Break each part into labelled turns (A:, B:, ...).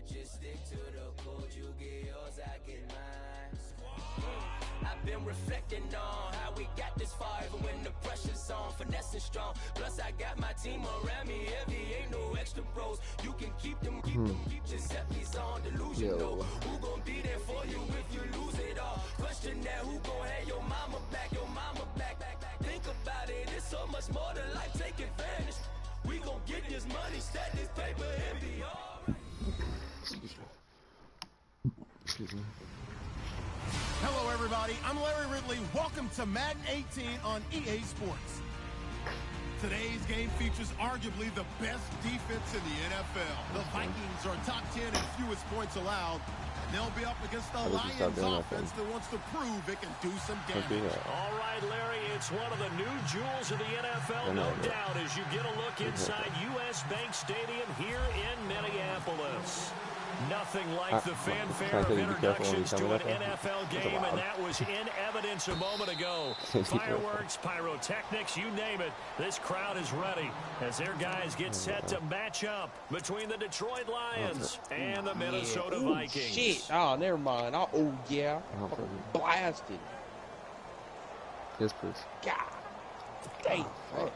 A: Just stick to the code, you get yours, I get mine. I've been reflecting on how we got this far, even when the pressure's on, finessing strong. Plus I got my team around me heavy, ain't no extra bros. You can keep them, just set these on delusion though. Who gon' be there for you if you lose it all? Question that, who gon' have your mama back, Think about it, it's so much more than life, take advantage. We gon' get this money, stack this paper, and be alright.
B: Excuse me.
C: Hello, everybody. I'm Larry Ridley. Welcome to Madden 18 on EA Sports. Today's game features arguably the best defense in the NFL. The Vikings are top 10 in fewest points allowed, and they'll be up against the Lions offense that wants to prove it can do some damage.
D: All right, Larry, it's one of the new jewels of the NFL, no doubt, as you get a look inside U.S. Bank Stadium here in Minneapolis. Nothing like the fanfare of introductions to an NFL game, and that was in evidence a moment ago. Fireworks, pyrotechnics, you name it. This crowd is ready as their guys get set to match up between the Detroit Lions and the Minnesota Vikings.
E: Shit. Oh, never mind. Oh, yeah. Blasted.
B: Yes, please.
E: God. Dang. Fuck.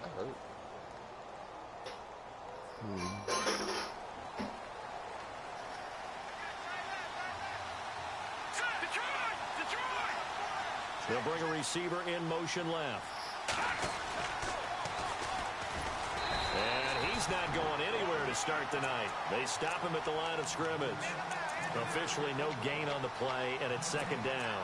D: They'll bring a receiver in motion left. And he's not going anywhere to start the night. They stop him at the line of scrimmage. Officially no gain on the play, and it's second down.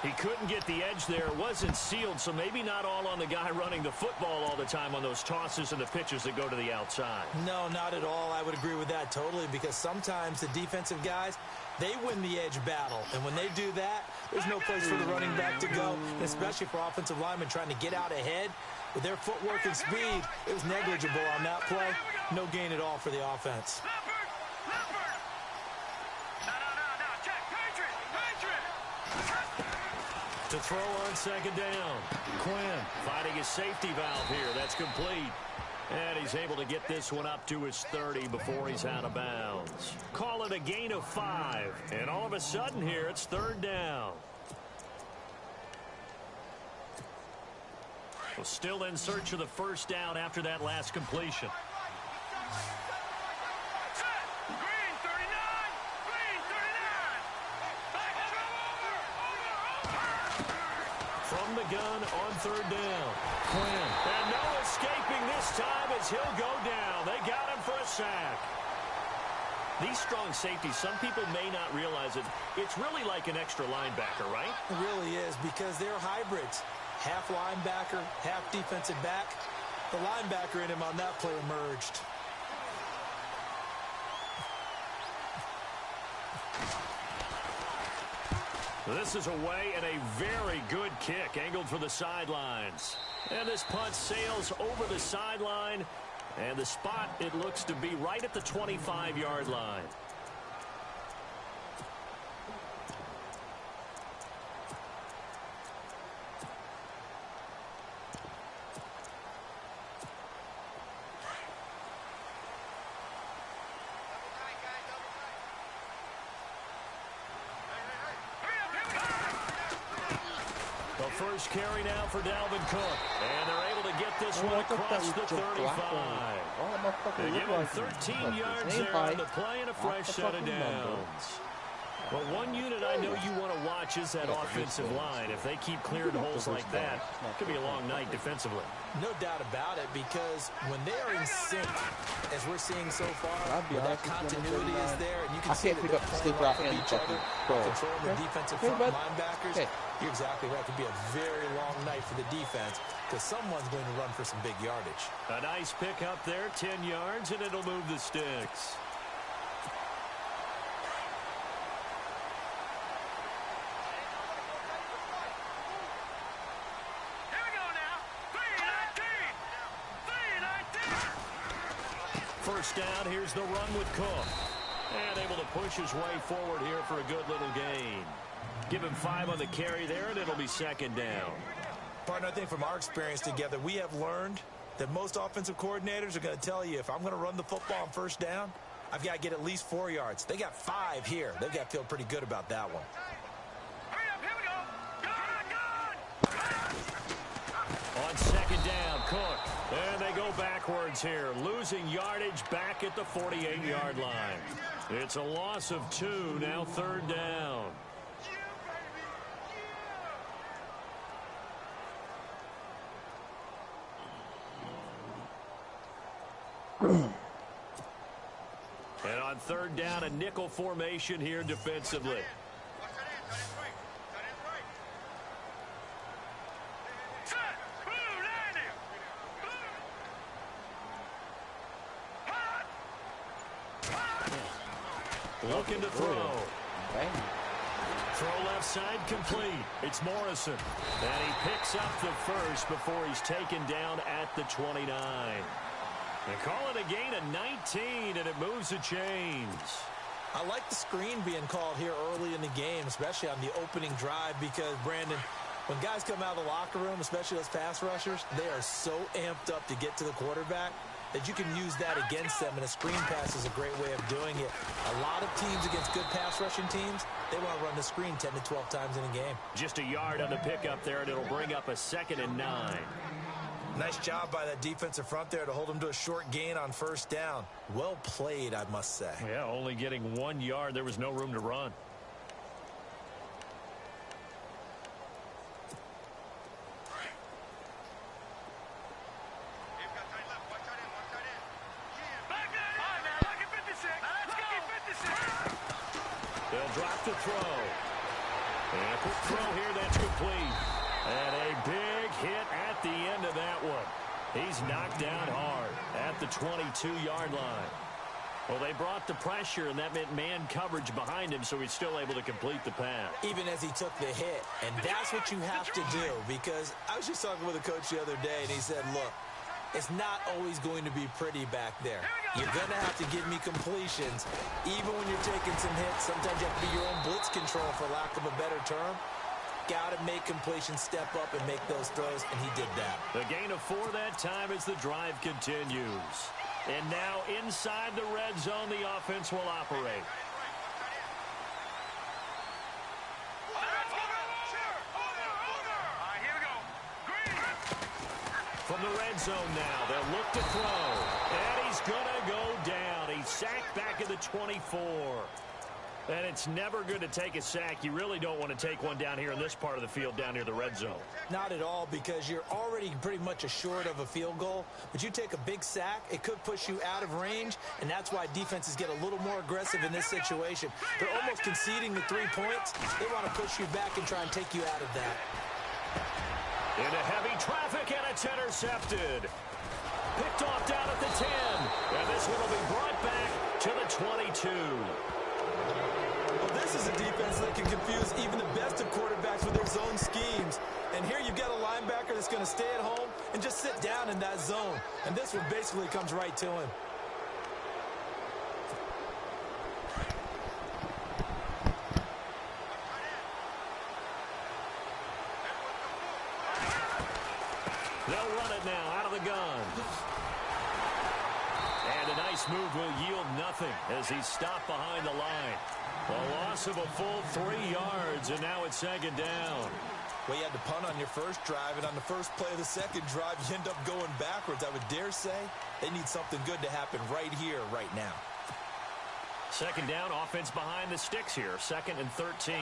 D: He couldn't get the edge there. Wasn't sealed, so maybe not all on the guy running the football all the time on those tosses and the pitches that go to the outside.
F: No, not at all. I would agree with that totally, because sometimes the defensive guys, they win the edge battle. And when they do that, there's no place for the running back to go, especially for offensive linemen trying to get out ahead. With their footwork and speed, it was negligible on that play. No gain at all for the offense.
D: To throw on second down. Quinn fighting his safety valve here. That's complete. And he's able to get this one up to his 30 before he's out of bounds. Call it a gain of 5. And all of a sudden here, it's third down. Well, still in search of the first down after that last completion. From the gun on third down. Quinn. And no escaping this time as he'll go down. They got him for a sack. These strong safeties, some people may not realize it. It's really like an extra linebacker, right?
F: It really is, because they're hybrids. Half linebacker, half defensive back. The linebacker in him on that play emerged.
D: This is away and a very good kick, angled for the sidelines. And this punt sails over the sideline. And the spot, it looks to be right at the 25-yard line. First carry now for Dalvin Cook. And they're able to get this one across the 35. They give him 13 yards there on the play and a fresh set of downs. But one unit I know you want to watch is that offensive line. If they keep clearing holes like that, it could be a long night defensively.
F: No doubt about it, because when they are in sync, as we're seeing so far, that continuity is there, and you can see that they're playing off of each other, controlling the defensive front linebackers. You're exactly right. It could be a very long night for the defense, because someone's going to run for some big yardage.
D: A nice pick up there, 10 yards, and it'll move the sticks. First down, here's the run with Cook. And able to push his way forward here for a good little gain. Give him 5 on the carry there, and it'll be second down.
F: Partner, I think from our experience together, we have learned that most offensive coordinators are going to tell you, if I'm going to run the football on first down, I've got to get at least 4 yards. They got 5 here. They've got to feel pretty good about that one.
D: On second down, Cook. And they go backwards here, losing yardage back at the 48-yard line. It's a loss of 2, now third down. And on third down, a nickel formation here defensively. Looking to throw. Throw left side complete. It's Morrison. And he picks up the first before he's taken down at the 29. They call it a gain of 19, and it moves the chains.
F: I like the screen being called here early in the game, especially on the opening drive, because, Brandon, when guys come out of the locker room, especially those pass rushers, they are so amped up to get to the quarterback that you can use that against them, and a screen pass is a great way of doing it. A lot of teams against good pass rushing teams, they want to run the screen 10 to 12 times in a game.
D: Just a yard on the pickup there, and it'll bring up a 2nd and 9.
F: Nice job by that defensive front there to hold him to a short gain on first down. Well played, I must say.
D: Yeah, only getting 1 yard. There was no room to run. They'll drop the throw. And a quick throw here that's complete. And a big hit at the end of that one. He's knocked down hard at the 22-yard line. Well, they brought the pressure, and that meant man coverage behind him, so he's still able to complete the pass.
F: Even as he took the hit. And that's what you have to do, because I was just talking with a coach the other day, and he said, look, it's not always going to be pretty back there. You're going to have to give me completions. Even when you're taking some hits, sometimes you have to be your own blitz control, for lack of a better term. Got to make completions, step up, and make those throws, and he did that.
D: The gain of 4 that time as the drive continues. And now inside the red zone, the offense will operate. From the red zone now, they'll look to throw. And he's going to go down. He's sacked back at the 24. And it's never good to take a sack. You really don't want to take one down here in this part of the field, down near the red zone.
F: Not at all, because you're already pretty much assured of a field goal. But you take a big sack, it could push you out of range, and that's why defenses get a little more aggressive in this situation. They're almost conceding the 3 points. They want to push you back and try and take you out of that.
D: Into heavy traffic, and it's intercepted. Picked off down at the 10. And this one will be brought back to the 22.
F: Well, this is a defense that can confuse even the best of quarterbacks with their zone schemes. And here you've got a linebacker that's going to stay at home and just sit down in that zone. And this one basically comes right to him.
D: They'll run it now out of the gun. And a nice move will yield nothing as he's stopped behind the line. A loss of a full 3 yards, and now it's 2nd down.
F: Well, you had to punt on your first drive, and on the first play of the second drive, you end up going backwards. I would dare say they need something good to happen right here, right now.
D: 2nd down, offense behind the sticks here. 2nd and 13.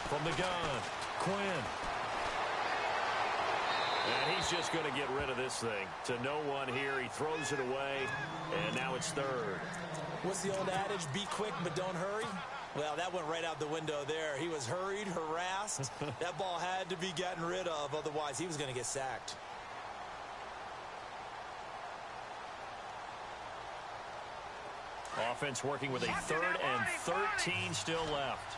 D: From the gun, Quinn. And he's just going to get rid of this thing. To no one here, he throws it away, and now it's 3rd.
F: What's the old adage? Be quick, but don't hurry? Well, that went right out the window there. He was hurried, harassed. That ball had to be gotten rid of, otherwise he was going to get sacked.
D: Offense working with a 3rd and 13 still left.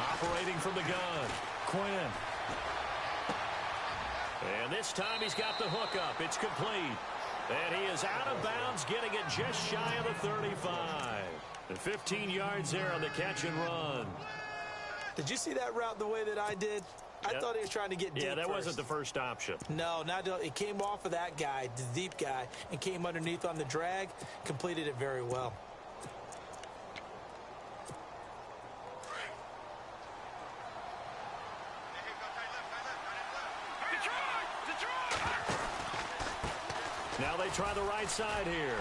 D: Operating from the gun, Quinn. And this time he's got the hook up. It's complete. And he is out of bounds, getting it just shy of the 35. And 15 yards there on the catch and run.
F: Did you see that route the way that I did? I thought he was trying to get deep.
D: Yeah, that
F: first.
D: wasn't the first option.
F: No, it came off of that guy, the deep guy, and came underneath on the drag, completed it very well.
D: Now they try the right side here.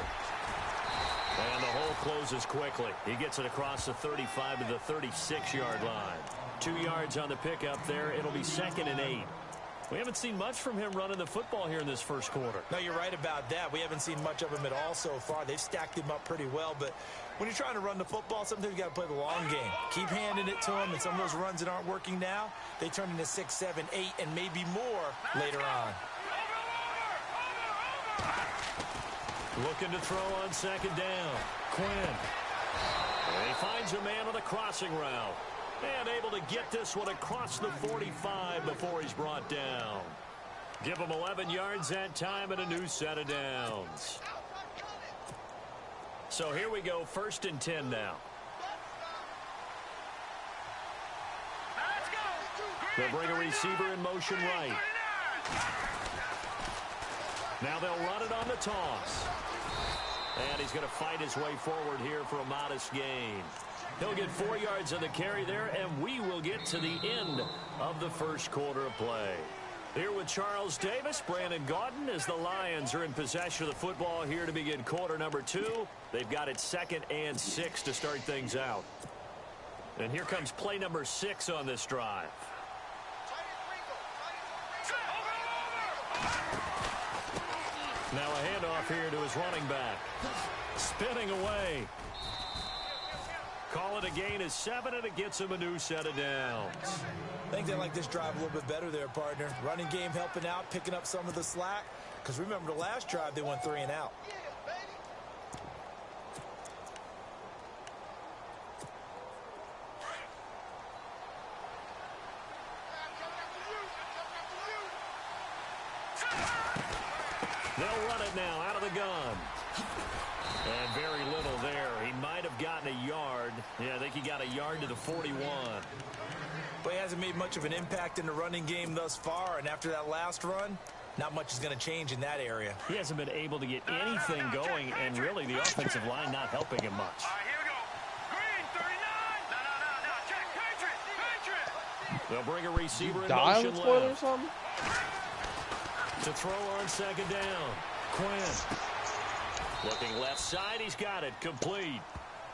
D: And the hole closes quickly. He gets it across the 35 to the 36-yard line. 2 yards on the pickup there. It'll be 2nd and 8. We haven't seen much from him running the football here in this first quarter.
F: No, you're right about that. We haven't seen much of him at all so far. They've stacked him up pretty well, but when you're trying to run the football, sometimes you got to play the long game. Keep handing it to him, and some of those runs that aren't working now, they turn into 6, 7, 8, and maybe more later on.
D: Looking to throw on 2nd down. Quinn. And he finds a man on the crossing route. And able to get this one across the 45 before he's brought down. Give him 11 yards that time and a new set of downs. So here we go, 1st and 10 now. They'll bring a receiver in motion right. Now they'll run it on the toss. And he's going to fight his way forward here for a modest gain. He'll get 4 yards on the carry there, and we will get to the end of the first quarter of play. Here with Charles Davis, Brandon Gaudin, as the Lions are in possession of the football here to begin quarter number 2. They've got it 2nd and 6 to start things out. And here comes play number 6 on this drive. Now a handoff here to his running back. Spinning away. Call it a gain of 7, and it gets him a new set of downs.
F: I think they like this drive a little bit better there, partner. Running game helping out, picking up some of the slack. Because remember the last drive, they went 3 and out.
D: They'll run it now out of the gun. And very little there. He might have gotten a yard. Yeah, I think he got a yard to the 41.
F: But he hasn't made much of an impact in the running game thus far. And after that last run, not much is going to change in that area.
D: He hasn't been able to get anything going, and really the offensive line not helping him much.
G: All right, here we go. Green, 39. No. Check. Patriot.
D: They'll bring a receiver in
E: Die
D: motion
E: on spoiler or
D: left.
E: something?
D: To throw on 2nd down. Quinn. Looking left side, he's got it. Complete.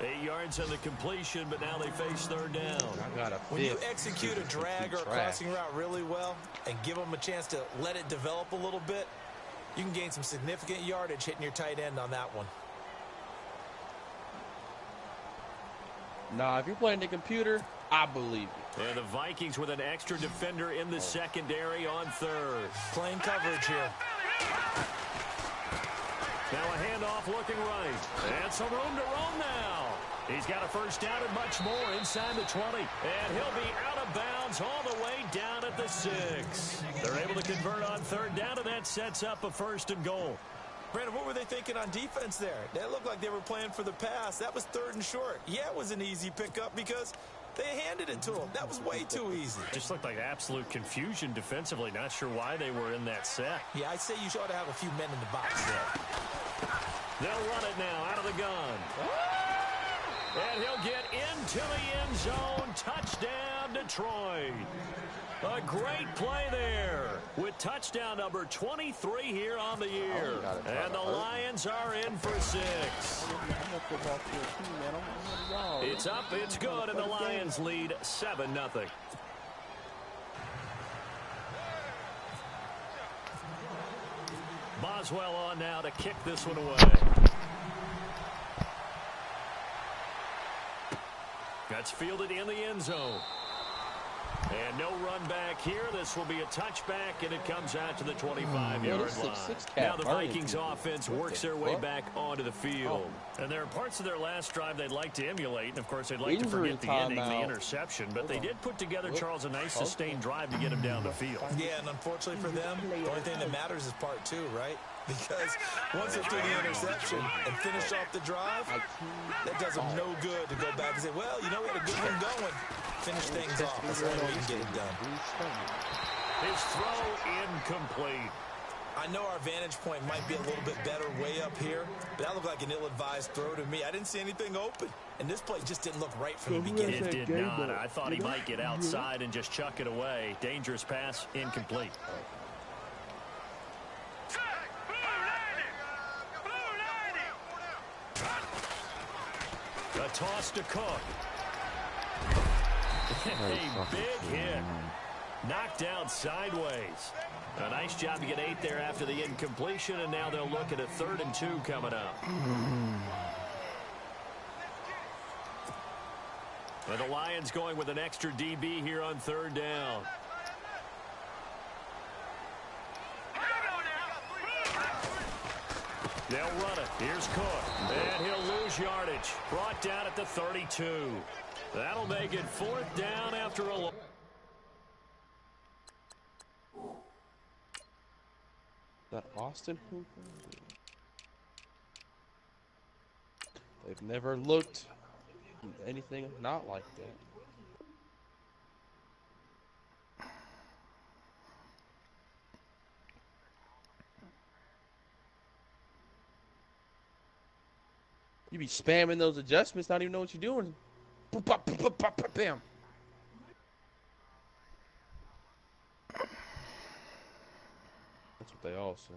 D: 8 yards on the completion, but now they face 3rd down.
E: I got a
F: When you execute a drag or a crossing route really well and give them a chance to let it develop a little bit, you can gain some significant yardage hitting your tight end on that one.
E: Nah, if you're playing the computer, I believe you.
D: And the Vikings with an extra defender in the secondary on 3rd.
F: Playing coverage here.
D: Now a handoff looking right. And some room to roam now. He's got a 1st down and much more inside the 20. And he'll be out of bounds all the way down at the 6. They're able to convert on 3rd down, and that sets up a 1st and goal.
F: Brandon, what were they thinking on defense there? That looked like they were playing for the pass. That was 3rd and short. Yeah, it was an easy pickup because they handed it to him. That was way too easy.
D: Just looked like absolute confusion defensively. Not sure why they were in that set.
F: Yeah, I'd say you ought to have a few men in the box there.
D: They'll run it now out of the gun. And he'll get into the end zone. Touchdown, Detroit. A great play there with touchdown number 23 here on the year. And the Lions are in for 6. It's up, it's good, and the Lions lead 7-0. Boswell on now to kick this one away. That's fielded in the end zone. And no run back here. This will be a touchback, and it comes out to the 25-yard line. Now the Vikings offense works their way back onto the field. And there are parts of their last drive they'd like to emulate. And, of course, they'd like to forget the ending, the interception. But they did put together, Charles, a nice sustained drive to get him down the field.
F: Yeah, and unfortunately for them, the only thing that matters is part two, right? Because once they threw the interception and finish off the drive, that does them no good to go back and say, well, you know, we had a good one going. Finish things off. That's the only way you can get it done.
D: His throw incomplete.
F: I know our vantage point might be a little bit better way up here, but that looked like an ill-advised throw to me. I didn't see anything open, and this play just didn't look right from the beginning.
D: It did not. I thought he might get outside and just chuck it away. Dangerous pass, incomplete. A toss to Cook. A big hit. Knocked out sideways. A nice job to get 8 there after the incompletion, and now they'll look at a 3rd and 2 coming up. And the Lions going with an extra DB here on 3rd down. They'll run it. Here's Cook. And he'll lose yardage. Brought down at the 32. That'll make it 4th down after a...
E: That Austin Hooper? They've never looked anything not like that. You be spamming those adjustments, not even know what you're doing. Bam. That's what they all say.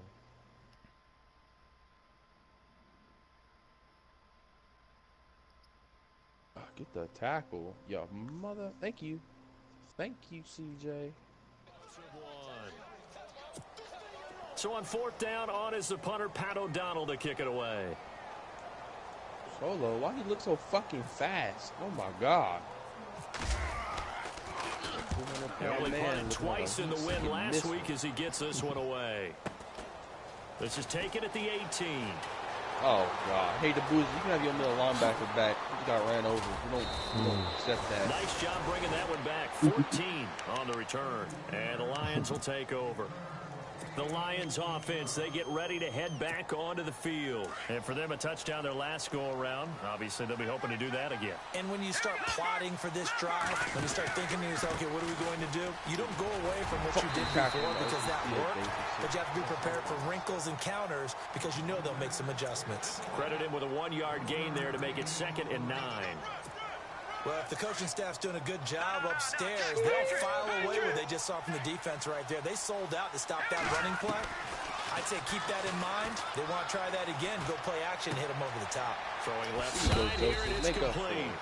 E: Get the tackle. Yo, mother. Thank you. Thank you, CJ.
D: So on 4th down, on is the punter, Pat O'Donnell, to kick it away.
E: Solo, why he look so fucking fast? Oh my god.
D: He only punted twice in the win last week as he gets this one away. This is taken at the 18.
E: Oh god. Hey, the Boozy, you can have your middle linebacker back. He got ran over. You don't accept that.
D: Nice job bringing that one back. 14 on the return. And the Lions will take over. The Lions offense, they get ready to head back onto the field. And for them, a touchdown their last go-around. Obviously, they'll be hoping to do that again.
F: And when you start plotting for this drive, when you start thinking to yourself, okay, what are we going to do? You don't go away from what you did before because that worked, but you have to be prepared for wrinkles and counters because you know they'll make some adjustments.
D: Credit him with a 1-yard gain there to make it 2nd and 9.
F: Well, if the coaching staff's doing a good job upstairs, they'll file away what they just saw from the defense right there. They sold out to stop that running play. I'd say keep that in mind. They want to try that again. Go play action, hit them over the top.
D: Throwing left side here, and it's complete.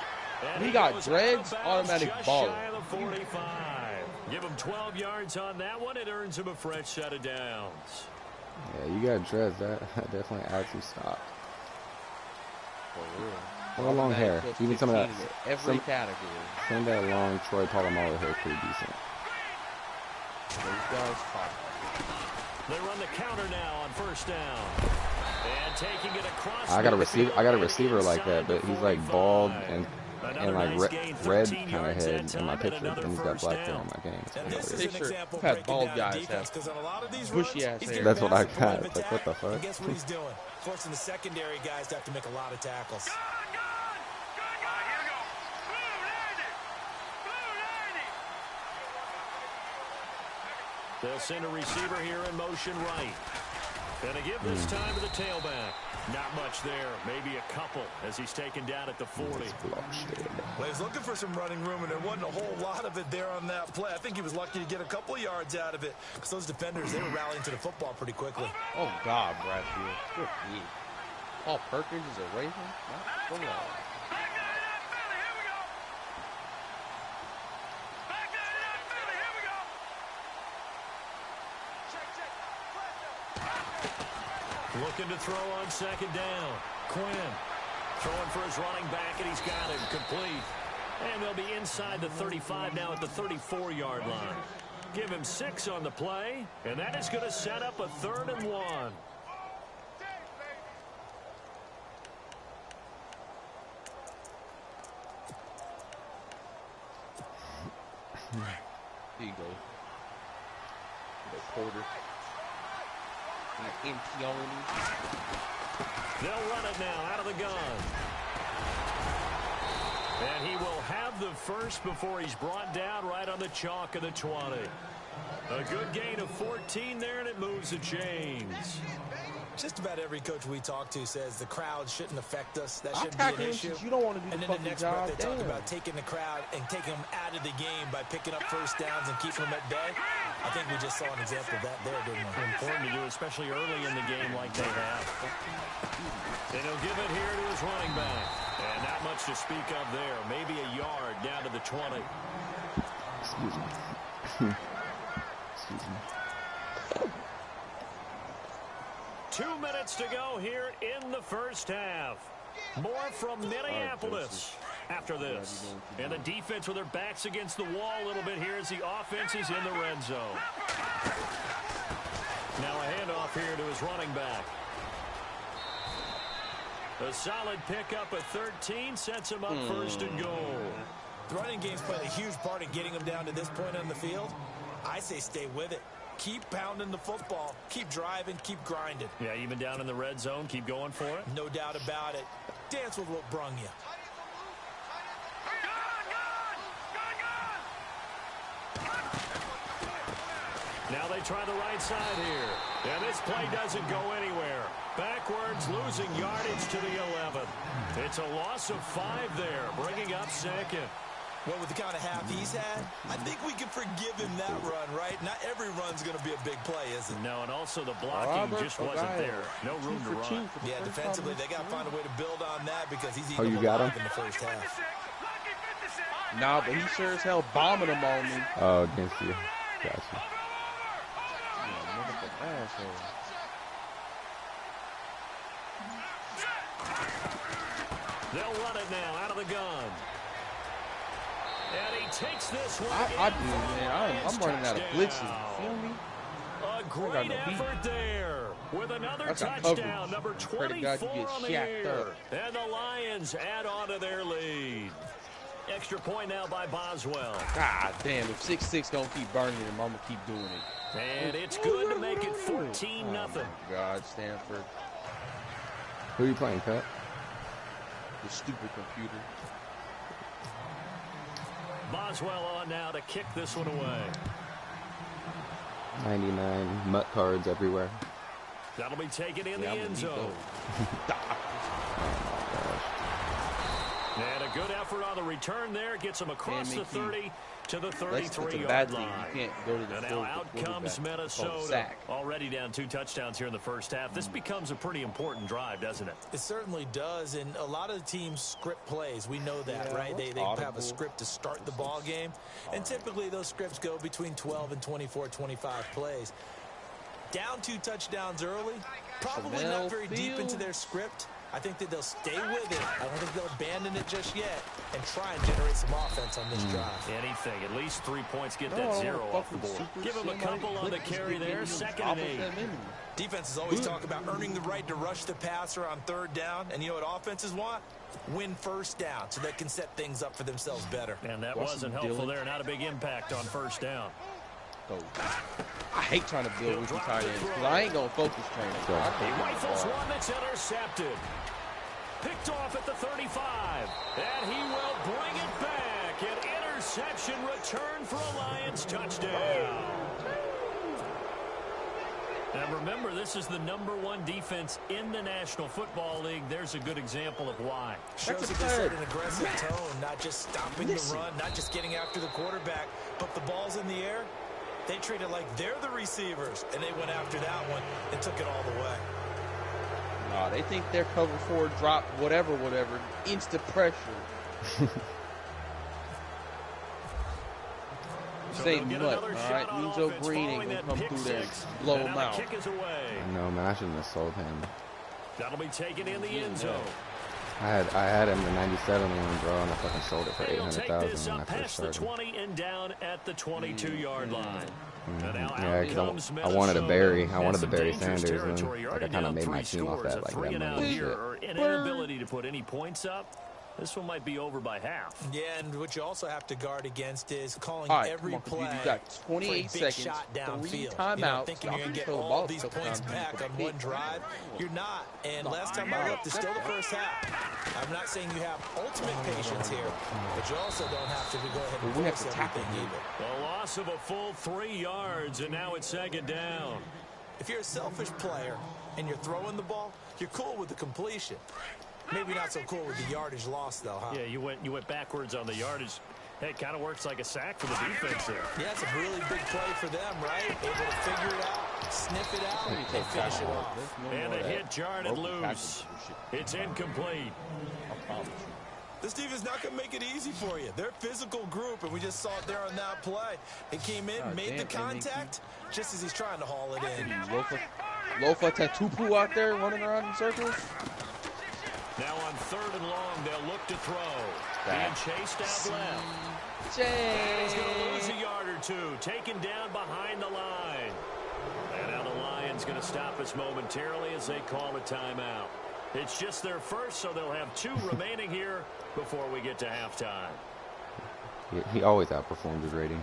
E: He got dreads, automatic ball.
D: 45. Give him 12 yards on that one. It earns him a fresh set of downs.
B: Yeah, you got dreads. That definitely adds some stock.
E: For real.
B: Or long hair. Even some of that.
E: Every category.
B: Some of that long Troy Polamalu hair is pretty decent.
E: Those guys fight.
D: They run the counter now on 1st down. And taking it across.
B: I got a receiver like that, but he's like bald and like red kind of head in my picture, and he's got black hair on my game.
E: I've had bald guys have bushy ass hair.
B: That's what I got. Like, what the fuck?
F: Guess what he's doing? Forcing the secondary guys to have to make a lot of tackles.
D: They'll send a receiver here in motion right. And a give this time to the tailback. Not much there. Maybe a couple as he's taken down at the 40.
F: Well, he's looking for some running room, and there wasn't a whole lot of it there on that play. I think he was lucky to get a couple of yards out of it because those defenders, they were rallying to the football pretty quickly.
E: Oh, God, Bradfield. Good D. Paul Perkins is a Raven? Come on.
D: Looking to throw on 2nd down. Quinn throwing for his running back, and he's got him complete. And they'll be inside the 35 now at the 34-yard line. Give him 6 on the play, and that is going to set up a 3rd and 1.
E: There you go. The Porter. And empty on him.
D: They'll run it now out of the gun. And he will have the first before he's brought down right on the chalk of the 20. A good gain of 14 there, and it moves the chains.
F: Just about every coach we talk to says the crowd shouldn't affect us. That shouldn't be an issue.
E: You don't want to do
F: and
E: the
F: then the next
E: job.
F: breath, they talk about taking the crowd and taking them out of the game by picking up first downs and keeping them at bay. I think we just saw an example of that there, didn't we?
D: Important to do, especially early in the game like they have. And he'll give it here to his running back. And not much to speak of there. Maybe a yard down to the 20.
B: Excuse me. Excuse me.
D: 2 minutes to go here in the first half. More from Minneapolis after this. And the defense with their backs against the wall a little bit here as the offense is in the red zone. Now a handoff here to his running back. A solid pickup at 13 sets him up 1st and goal.
F: The running game's played a huge part in getting him down to this point on the field. I say stay with it. Keep pounding the football. Keep driving. Keep grinding.
D: Yeah, even down in the red zone, keep going for it.
F: No doubt about it. Dance with what brung you.
D: Now they try the right side here. And this play doesn't go anywhere. Backwards, losing yardage to the 11. It's a loss of 5 there, bringing up 2nd.
F: Well, with the kind of half he's had, I think we can forgive him that run, right? Not every run's going to be a big play, is it?
D: No, and also the blocking just wasn't there. No room to run.
F: Yeah, defensively, they got to find a way to build on that because he's
B: you got him?
F: in the first half.
E: Nah, but he sure as hell bombing them on me.
B: Oh, against you. Gotcha.
E: Asshole.
D: They'll run it now out of the gun. And he takes this one.
E: I do, man. I'm running out of blitzes. You feel me?
D: A great effort there with another
E: That's
D: touchdown, number 24 on the year.
E: Up.
D: And the Lions add on to their lead. Extra point now by Boswell.
E: God damn, if 6-6 don't keep burning him, I'm going to keep doing it.
D: And it's good to make it 14-0.
E: Oh, my God, Stanford.
B: Who are you playing, Pat?
E: The stupid computer.
D: Boswell on now to kick this one away.
B: 99 mutt cards everywhere.
D: That'll be taken in the end zone. And a good effort on the return there. Gets him across the 30 to the 33-yard line.
E: You can't go to the
D: and now out comes Minnesota. Already down 2 touchdowns here in the first half. This becomes a pretty important drive, doesn't it?
F: It certainly does. And a lot of the teams script plays. We know that, right? They have a script to start the ball game. And typically those scripts go between 12 and 24, 25 plays. Down 2 touchdowns early. Probably not very deep into their script. I think that they'll stay with it. I don't think they'll abandon it just yet and try and generate some offense on this drive.
D: Anything. At least 3 points. Get that 0 off the board. Give him a couple on the carry there. 2nd and 8.
F: Defenses always talk about earning the right to rush the passer on 3rd down. And you know what offenses want? Win first down so they can set things up for themselves better.
D: And that wasn't helpful there. Not a big impact on 1st down.
E: I hate trying to build with tight ends because I ain't going to focus training.
D: He rifles one that's intercepted. Picked off at the 35. And he will bring it back. An interception return for a Lions touchdown. Now remember, this is the #1 defense in the National Football League. There's a good example of why.
F: Shows that they set an aggressive tone, not just stopping the run, not just getting after the quarterback, but the ball's in the air. They treat it like they're the receivers, and they went after that one and took it all the way.
E: Nah, they think they're cover 4, drop, whatever, instant pressure. Say mutt, all right? Means Green ain't going to come through there and blow him out.
B: No, man, I shouldn't have sold him.
D: That'll be taken in the end zone.
B: I had him the 97 one, bro, and I fucking sold it for 800,000 when I first started.
D: 20 and down at the 22-yard line.
B: Yeah, because I wanted to bury Sanders, and like I kind of made my team off that, like that money shit.
D: An inability to put any points up. This one might be over by half.
F: Yeah, and what you also have to guard against is calling every play.
E: You got 28 seconds,
F: shot downfield.
E: 3 timeouts.
F: Thinking you're going to get all these points back on one drive. You're not. And last time I looked, it's still the first half. I'm not saying you have ultimate patience here, but you also don't have to go ahead and force everything either.
D: A loss of a full 3 yards, and now it's second down.
F: If you're a selfish player and you're throwing the ball, you're cool with the completion. Maybe not so cool with the yardage loss, though, huh?
D: Yeah, you went backwards on the yardage. Hey, it kind of works like a sack for the defense there.
F: Yeah, it's a really big play for them, right? Able to figure it out, sniff it out, and finish it off.
D: And a hit jarred and loose. It's incomplete.
F: This defense is not going to make it easy for you. They're a physical group, and we just saw it there on that play. It came in, made the contact, just as he's trying to haul it in.
E: Lofa Tatupu out there running around in circles.
D: Now on 3rd and long, they'll look to throw. Being chased out left. He's going to lose a yard or two. Taken down behind the line. And now the Lions going to stop us momentarily as they call a timeout. It's just their first, so they'll have 2 remaining here before we get to halftime.
B: He always outperforms his rating.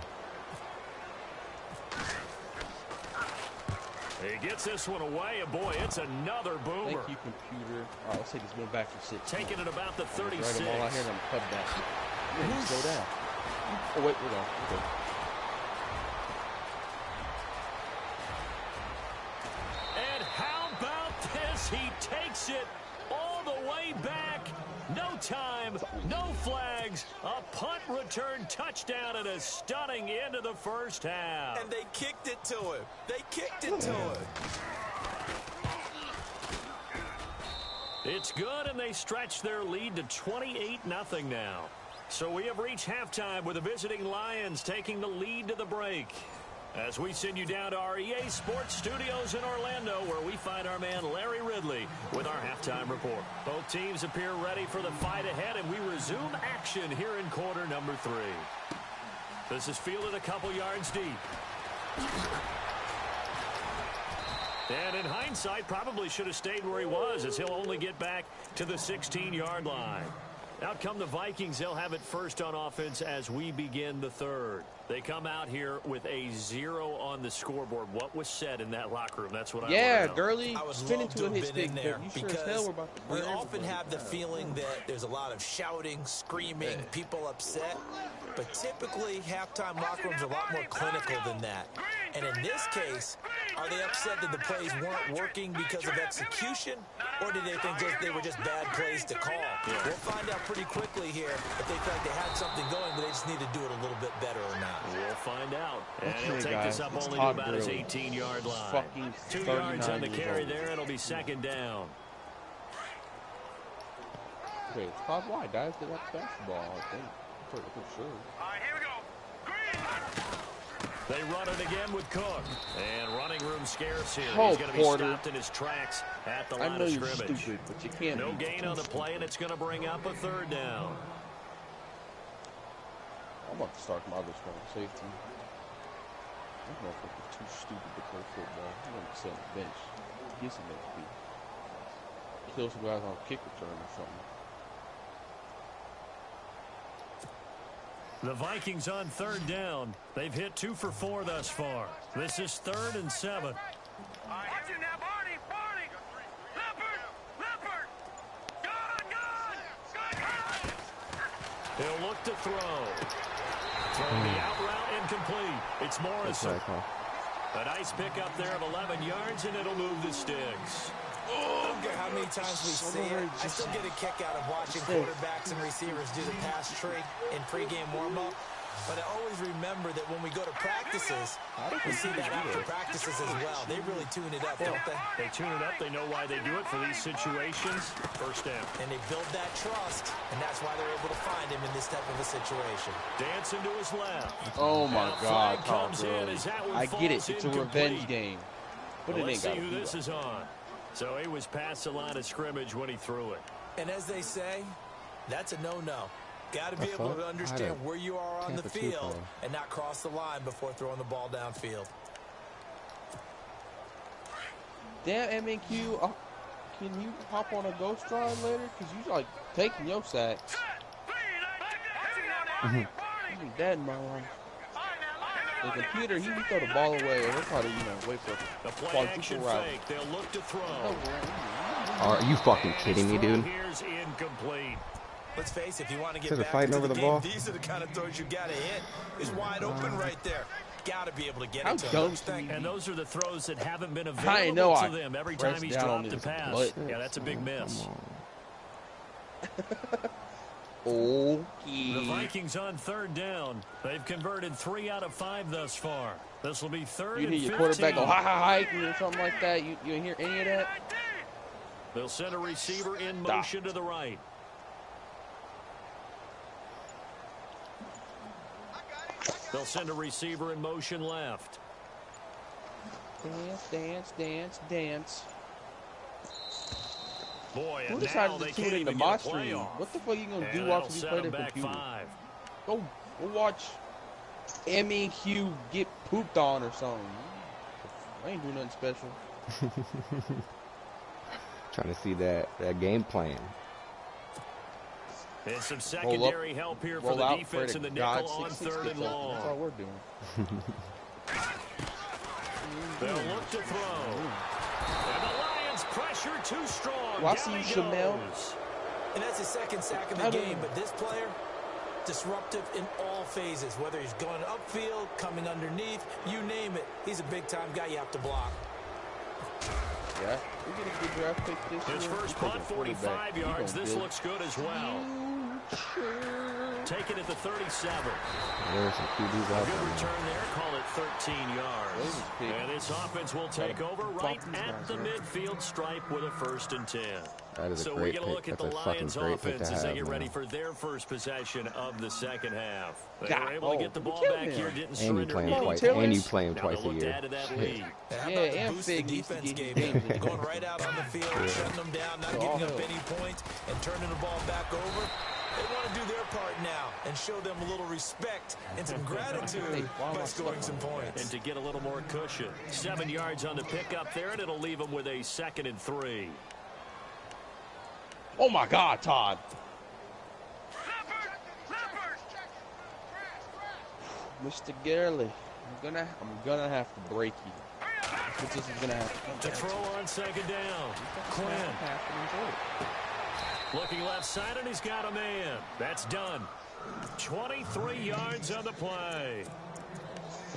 D: He gets this one away, and boy, it's another boomer.
E: Thank you, computer. All right, let's take this one back for 6.
D: Taking it about the 36.
E: Right, I'm all out here, and I'm cut down. Slow down. Oh, wait, we're going. Okay.
D: And how about this? He takes it all the way back. No time, no flags, a punt return touchdown, and a stunning end of the first half.
F: And they kicked it to him. They kicked it to him.
D: It's good, and they stretch their lead to 28-0 now. So we have reached halftime with the visiting Lions taking the lead to the break. As we send you down to our EA Sports Studios in Orlando, where we find our man Larry Ridley with our halftime report. Both teams appear ready for the fight ahead, and we resume action here in quarter number 3. This is fielded a couple yards deep. And in hindsight, probably should have stayed where he was, as he'll only get back to the 16-yard line. Out come the Vikings. They'll have it first on offense as we begin the 3rd. They come out here with a 0 on the scoreboard. What was said in that locker room? That's what I want to know.
E: Gurley,
F: I would
E: spin
F: love
E: into a
F: to
E: hit
F: have been in
E: stick,
F: there
E: but you sure as hell we're about to
F: we often have the feeling that there's a lot of shouting, screaming, people upset. But typically, halftime locker rooms are a lot more clinical than that. And in this case, are they upset that the plays weren't working because of execution? Or did they think they were just bad plays to call? Yeah. We'll find out pretty quickly here if they feel like they had something going, but they just need to do it a little bit better or not.
D: We'll find out. And he'll take this up only to about his 18-yard line. 2 yards on the carry there. It'll be second down.
E: Okay, it's Todd wide. Guys, they like basketball, I think. For sure.
G: All right, here we go. Green.
D: They run it again with Cook. And running room scarce here.
E: Oh,
D: he's going to be stopped in his tracks at the line of scrimmage.
E: I know you're stupid, but you can't.
D: No gain on the play, and it's going to bring up a 3rd down.
E: I'm about to start my other strong safety. I don't know if it's too stupid to play football. I'm going to sit on the bench. Get some XP. Kill some guys on kick return or something.
D: The Vikings on 3rd down. They've hit 2 for 4 thus far. This is 3rd and 7.
G: Watch it now, Barney. Leopard. Gun.
D: He'll look to throw. Throwing the out route incomplete. It's Morrison. A nice pickup there of 11 yards, and it'll move the sticks.
F: I don't care how many times we see it. I still get a kick out of watching quarterbacks and receivers do the pass trick in pregame warm-up. But I always remember that when we go to practices, we see that after practices as well. They really tune it up, don't they?
D: They tune it up. They know why they do it for these situations. First down.
F: And they build that trust, and that's why they're able to find him in this type of a situation.
D: Dancing to his left.
E: Oh, my God.
D: Comes in as that one
E: I get it. It's a revenge
D: incomplete.
E: game. But
D: Let's see who this is on. So he was past the line of scrimmage when he threw it.
F: And as they say, that's a no-no. Got to be able to understand where you are on the field and not cross the line before throwing the ball downfield.
E: Damn, M&Q, can you hop on a ghost ride later? Because you like taking your sack. That in my life. The computer, he throw the ball away, and he'll probably, wait for
D: the play action fake. They'll look to throw.
B: Are you fucking kidding me, dude?
D: Here's incomplete.
F: Let's face it, if you want to get back
B: fighting
F: into
B: over
F: the
B: the
F: game,
B: ball.
F: these are the kind of throws you got to hit. It's wide open right there. Got to be able to get
E: How
F: it to
E: dumb
F: him.
D: And those are the throws that haven't been
E: I know
D: available to them every time he's dropped the pass.
E: Butt.
D: Yeah, that's a big miss.
E: Okay.
D: The Vikings on third down. They've converted 3 out of 5 thus far. This will be third and 15.
E: You hear your quarterback go, hi, or something like that. You didn't hear any of that?
D: They'll send a receiver in motion to the right. They'll send a receiver in motion left.
E: Dance, dance, dance, dance.
D: Boy,
E: Who
D: and
E: decided
D: now
E: to
D: they
E: tune
D: can't
E: into
D: even
E: my
D: get a play
E: stream?
D: off.
E: What the fuck are you going to do
D: And
E: watching
D: that'll
E: me
D: set
E: play
D: them
E: the
D: back
E: computer?
D: 5.
E: Go watch M&Q get pooped on or something. I ain't doing nothing special.
B: Trying to see that game plan.
D: And some secondary help here for the defense in the nickel on third and long.
E: That's all we're doing.
D: They'll look to throw. And the Lions pressure too strong.
E: Well, I see you, Chanel.
F: And that's his second sack of the game, but this player, disruptive in all phases, whether he's going upfield, coming underneath, you name it. He's a big-time guy you have to block.
E: Yeah, we get a good draft pick this year.
D: His first punt, 45 yards. This looks good as well. Taken at the 37.
B: There's some QBs out
D: Good
B: there.
D: return there. Call it 13 yards. And this offense will take over right at the midfield stripe with a 1st and 10.
B: That is a
D: So
B: great
D: we get a look
B: pick.
D: at the
B: That's a fucking
D: Lions
B: great pick
D: offense
B: to
D: as they
B: have,
D: get ready
B: man.
D: for their first possession of the second half. They
E: God,
D: were able to get the ball
E: kill
D: back
E: him.
D: here, didn't
B: And you
D: surrender
B: play him
D: any
B: twice.
E: Taylor.
B: And you
D: points.
B: play him
D: Now
B: twice
D: they
B: a
D: look to
B: year.
D: add to that
B: Shit.
D: lead.
F: How
E: Yeah,
F: about the
E: and
F: boost the
E: Fig used to
F: defense
E: get
F: gave
E: games.
F: them? Going right out on the field, shutting them down, not giving up any points, and turning the ball back over. They want to do their part now and show them a little respect and some gratitude by scoring some points.
D: And to get a little more cushion. 7 yards on the pickup there, and it'll leave them with a 2nd and 3.
E: Oh my God, Todd. Mr. Gurley, I'm gonna have to break you. This is gonna happen.
D: To throw on 2nd down. Quinn. Looking left side, and he's got a man. That's done. 23 yards on the play.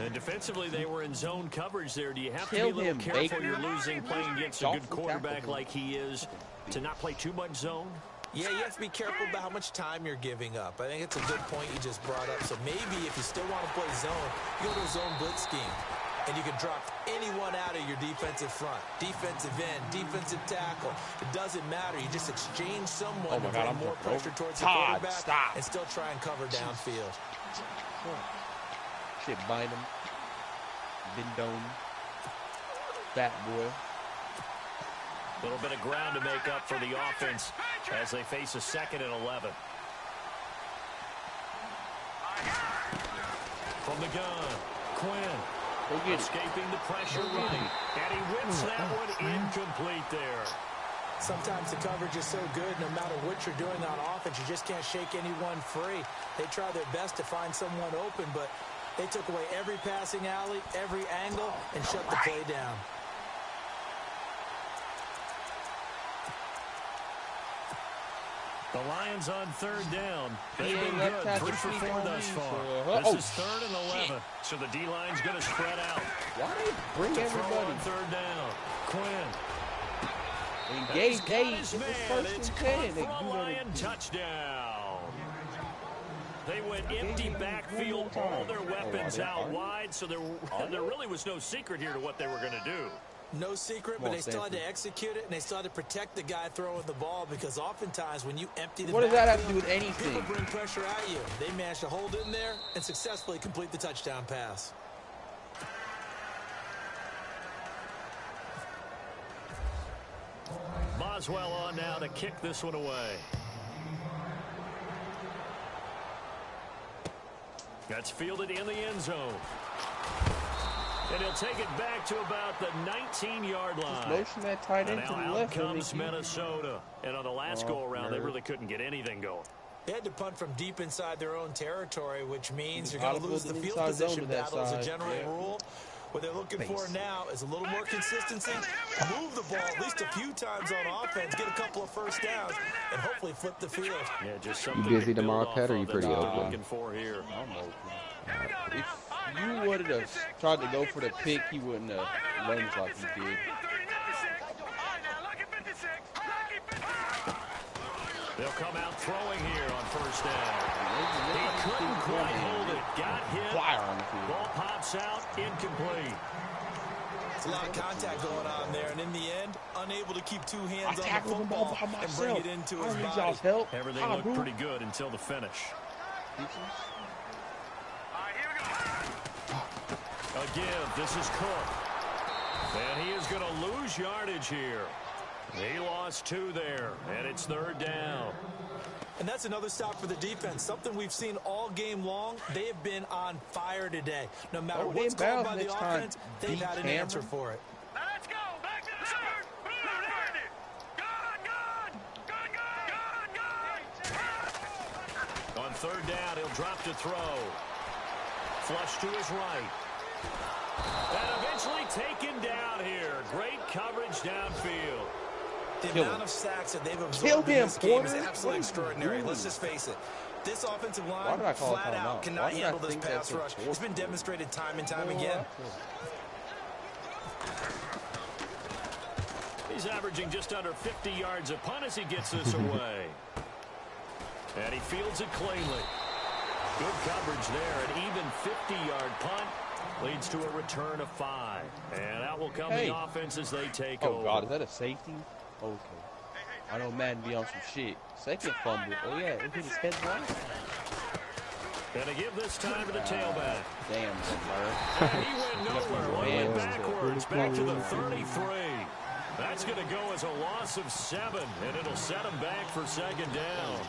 D: And defensively, they were in zone coverage there. Do you have to be a little careful? You're losing playing against a good quarterback like he is to not play too much zone?
F: Yeah, you have to be careful about how much time you're giving up. I think it's a good point you just brought up. So maybe if you still want to play zone, you go to a zone blitz scheme. And you can drop anyone out of your defensive front. Defensive end, defensive tackle. It doesn't matter. You just exchange someone to bring more pressure towards the quarterback and still try and cover downfield.
E: Shit, bind him. Bindone. Fat boy.
D: A little bit of ground to make up for the offense as they face a 2nd and 11. From the gun, Quinn. Escaping the pressure running. And he whips that one incomplete there.
F: Sometimes the coverage is so good, no matter what you're doing on offense, you just can't shake anyone free. They try their best to find someone open, but they took away every passing alley, every angle, and shut the play down.
D: The Lions on 3rd down. They've been good, 3 for 4 thus far. This is 3rd and 11. So the D-line's going to spread out.
E: Why do you bring everybody?
D: On 3rd down. Quinn.
E: Engage.
D: It's 1st and 10. For a Lion touchdown. They went empty backfield, all their weapons out wide, so there really was no secret here to what they were going to do.
F: No secret, but they still had to execute it, and they still had to protect the guy throwing the ball, because oftentimes when you empty the
E: what does that have to do with anything?
F: People bring pressure at you. They managed to hold in there and successfully complete the touchdown pass.
D: Boswell on now to kick this one away. That's fielded in the end zone. And he'll take it back to about the 19-yard line.
E: Motion that tight end to the
D: out
E: left.
D: Comes Minnesota. And on the last go-around, they really couldn't get anything going.
F: They had to punt from deep inside their own territory, which means you're going to lose the field position battle as a general rule. What they're looking for now is a little more consistency, move the ball at least a few times on offense, get a couple of first downs, and hopefully flip the field.
D: Yeah, just something
B: you busy tomorrow, Pet, or you pretty open?
D: Looking for here.
E: I'm open. If you would have tried to go for the pick, he wouldn't have lunged like he did.
D: They'll come out throwing here on first down. He couldn't quite hold it. Got hit. Ball pops out. Incomplete.
F: It's a lot of contact going on there, and in the end, unable to keep two hands on the football and bring it into his body.
D: Everything looked pretty good until the finish. A give. This is Cook. And he is going to lose yardage here. He lost 2 there, and it's 3rd down.
F: And that's another stop for the defense, something we've seen all game long. They have been on fire today. No matter what's called by the offense, they've had an answer for it.
G: Now let's go. Back to the start. Good.
D: On 3rd down, he'll drop to throw. Flush to his right. And eventually taken down here. Great coverage downfield.
F: The amount of sacks that they've absorbed in this game is absolutely extraordinary. Let's just face it. This offensive line flat out cannot handle this pass rush. It's been demonstrated time and time again.
D: He's averaging just under 50 yards a punt as he gets this away. And he fields it cleanly. Good coverage there. An even 50-yard punt leads to a return of 5. And out will come the offense as they take over.
E: Oh, God, is that a safety? Okay. I know Madden be on some shit. Second fumble. Oh, yeah, it hit his head right.
D: And to give this time to the tailback.
E: Damn,
D: and he went nowhere. Went backwards, back to the 33. That's going to go as a loss of 7, and it'll set him back for 2nd down.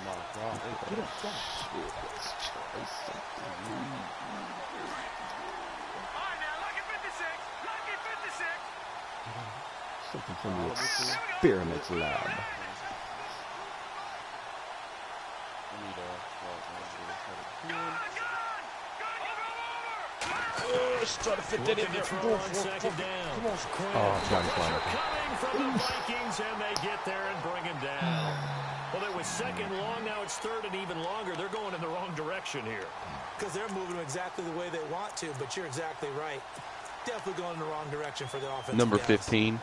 B: Something from the experiments lab.
E: Let's try to fit that in there.
D: On 2nd down. Coming from the Vikings, and they get there and bring him down. Well, it was 2nd long. Now it's 3rd and even longer. They're going in the wrong direction here.
F: Because they're moving exactly the way they want to, but you're exactly right. Definitely going in the wrong direction for the offense.
E: Number 15.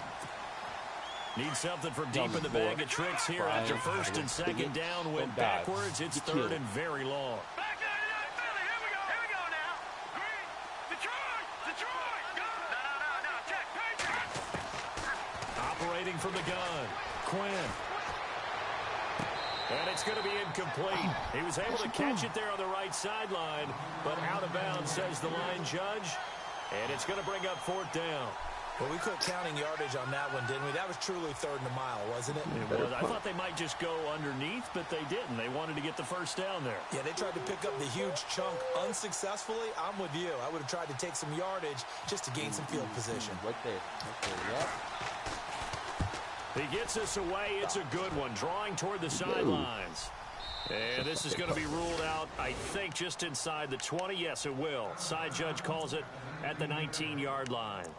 D: Need something from deep in the bag of tricks here after 1st and 2nd down. Went backwards. It's 3rd and very long.
G: Back to Philly. Here we go now. Green. Detroit. No. Check.
D: Operating from the gun. Quinn. And it's going to be incomplete. He was able to catch it there on the right sideline, but out of bounds, says the line judge. And it's going to bring up 4th down.
F: Well, we quit counting yardage on that one, didn't we? That was truly 3rd and a mile, wasn't it?
D: It was. I thought they might just go underneath, but they didn't. They wanted to get the 1st down there.
F: Yeah, they tried to pick up the huge chunk unsuccessfully. I'm with you. I would have tried to take some yardage just to gain some field position.
E: Right there. Yep.
D: He gets us away. It's a good one. Drawing toward the sidelines. And this is going to be ruled out, I think, just inside the 20. Yes, it will. Side judge calls it at the 19-yard line.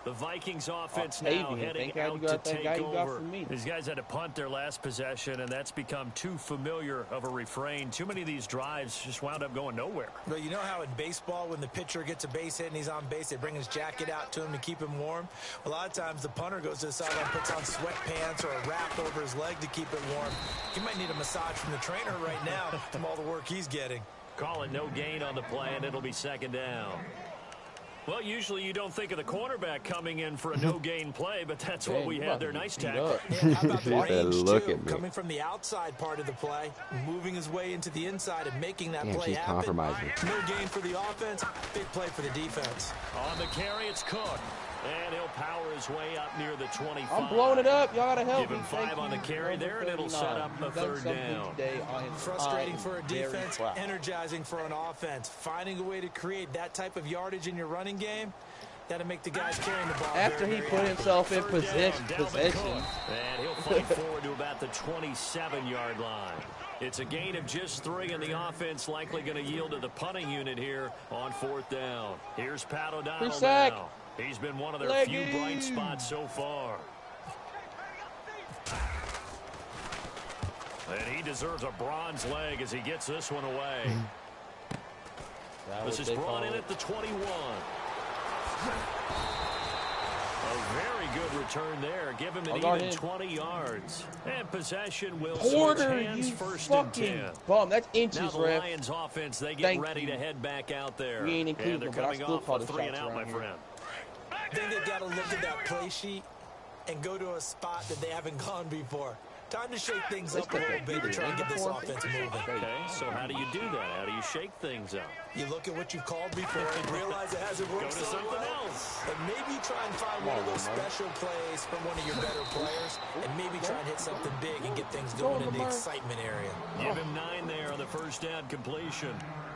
D: The Vikings offense now heading out to take over. These guys had to punt their last possession, and that's become too familiar of a refrain. Too many of these drives just wound up going nowhere.
F: Well, you know how in baseball, when the pitcher gets a base hit and he's on base, they bring his jacket out to him to keep him warm? A lot of times the punter goes to the sideline, puts on sweatpants or a wrap over his leg to keep it warm. He might need a massage from the trainer right now from all the work he's getting.
D: Call it no gain on the play, and it'll be 2nd down. Well, usually you don't think of the cornerback coming in for a no-gain play, but that's what we had there. Nice tackle.
F: Yeah, how about the range, too? Coming from the outside part of the play, moving his way into the inside and making that play happen. No gain for the offense, big play for the defense.
D: On the carry, it's Cook. And he'll power his way up near the 25.
E: I'm blowing it up. Y'all gotta help
D: Give him 5 on the carry there, and it'll set up the third down.
F: Frustrating for a defense, energizing for an offense. Finding a way to create that type of yardage in your running game, that'll make the guys carrying the ball.
E: After he put himself in possession.
D: And he'll fight forward to about the 27-yard line. It's a gain of just 3, and the offense likely going to yield to the punting unit here on 4th down. Here's Pat O'Donnell now. He's been one of their few bright spots so far. And he deserves a bronze leg as he gets this one away. This is brought in at the 21. A very good return there. Give him an even 20 yards. And possession will switch hands first and 10.
E: Bum, that's inches,
D: now the Lions offense, they get ready to head back out there.
E: We ain't in Cleveland,
D: and they're coming off a 3 and out, my friend.
F: I think they've got to look at that play sheet and go to a spot that they haven't gone before. Time to shake things up a little bit to try and get this offense moving.
D: Okay, so how do you do that? How do you shake things up?
F: You look at what you've called before and realize it hasn't worked so well.
D: Else.
F: And maybe try and find one of those special plays from one of your better players, and maybe try and hit something big and get things going in the excitement area.
D: Give him 9 there on the first down completion.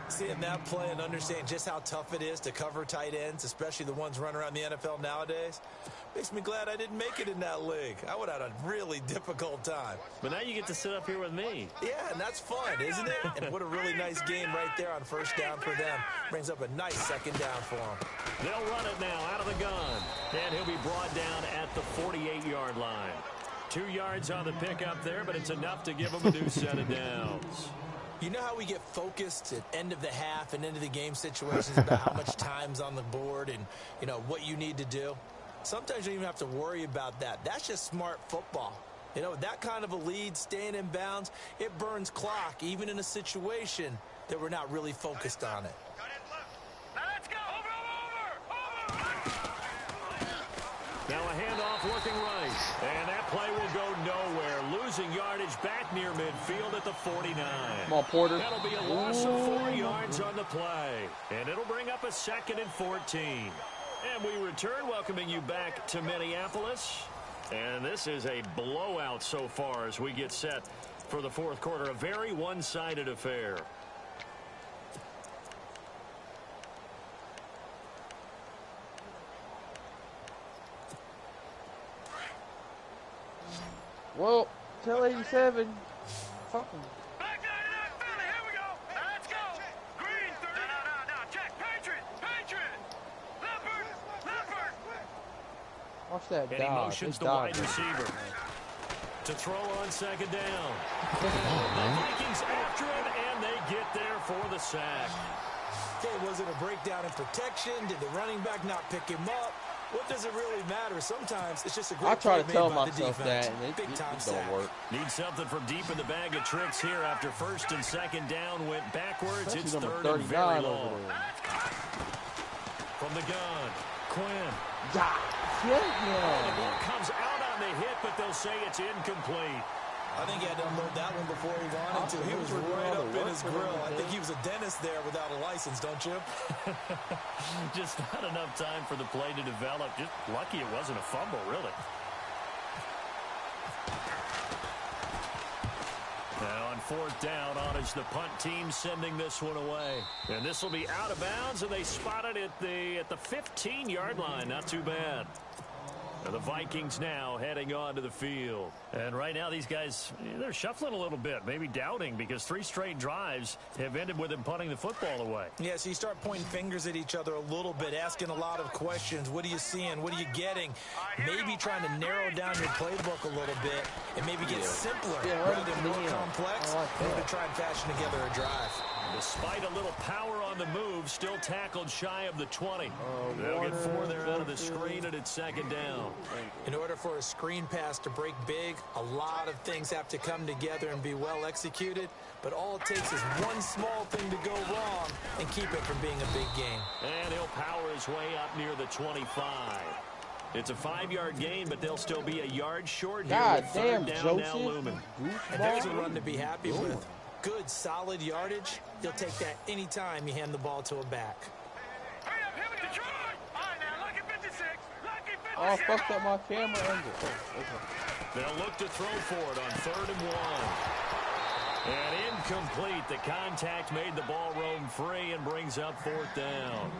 F: Seeing that play and understand just how tough it is to cover tight ends, especially the ones running around the NFL nowadays, makes me glad I didn't make it in that league. I would have had a really difficult time.
D: But now you get to sit up here with me.
F: Yeah, and that's fun, isn't it? And what a really nice game right there on first down for them. Brings up a nice second down for them.
D: They'll run it now out of the gun. And he'll be brought down at the 48-yard line. 2 yards on the pickup there, but it's enough to give them a new set of downs.
F: You know how we get focused at end of the half and into the game situations about how much time's on the board and, you know, what you need to do? Sometimes you don't even have to worry about that. That's just smart football. You know, with that kind of a lead, staying in bounds, it burns clock, even in a situation that we're not really focused on it.
G: Now let's go. Over.
D: Now a handoff looking right. And that play will go nowhere. Losing yardage back near midfield at the 49.
E: Come on, Porter.
D: That'll be a loss of 4 yards on the play. And it'll bring up a 2nd and 14. And we return, welcoming you back to Minneapolis. And this is a blowout so far as we get set for the 4th quarter. A very one-sided affair.
E: Well, tell 87. Fucking.
G: Back 99, Philly, here we go. Now let's go. Green 30. No. Check. Patriot. Leopard.
E: Watch that
D: and he motions the wide receiver to throw on 2nd down. The Vikings after him, and they get there for the sack.
F: Okay, was it a breakdown in protection? Did the running back not pick him up? What does it really matter? Sometimes it's just a great
E: I try to
F: play
E: tell
F: made by
E: myself
F: the
E: that,
F: defense.
E: and it
F: Big-time
E: don't
F: sack.
E: work.
D: Need something from deep in the bag of tricks here after 1st and 2nd down went backwards.
E: Especially
D: It's
E: number
D: 3rd and very
E: 39
D: long.
E: over there.
D: From the gun, Quinn.
E: Yeah.
D: The ball comes out on the hit, but they'll say it's incomplete.
F: I think he had to unload that one before he wanted to. He was right up in his grill. I think he was a dentist there without a license, don't you?
D: Just not enough time for the play to develop. Just lucky it wasn't a fumble, really. Now on 4th down, on is the punt team sending this one away. And this will be out of bounds, and they spot it at the 15-yard line. Not too bad. And the Vikings now heading onto the field. And right now these guys, they're shuffling a little bit, maybe doubting, because 3 straight drives have ended with them punting the football away.
F: Yeah, so you start pointing fingers at each other a little bit, asking a lot of questions. What are you seeing? What are you getting? Maybe trying to narrow down your playbook a little bit and maybe get simpler rather than more complex in order to try and fashion together a drive.
D: Despite a little power on the move, still tackled shy of the 20. They'll get 4 there out of the screen, and it's 2nd down.
F: In order for a screen pass to break big, a lot of things have to come together and be well executed. But all it takes is one small thing to go wrong and keep it from being a big game.
D: And he'll power his way up near the 25. It's a 5-yard gain, but they'll still be a yard short here.
E: God
D: with
E: damn,
D: 3rd down
E: Joseph.
D: now looming.
F: And there's a run to be happy with. Good, solid yardage. You'll take that anytime you hand the ball to a back.
G: Hurry up, here we go. Detroit. All right, now, lucky 56. Lucky
E: Oh, I fucked up my camera angle. Oh, okay.
D: They'll look to throw for it on 3rd and 1. And incomplete. The contact made the ball roam free and brings up 4th down.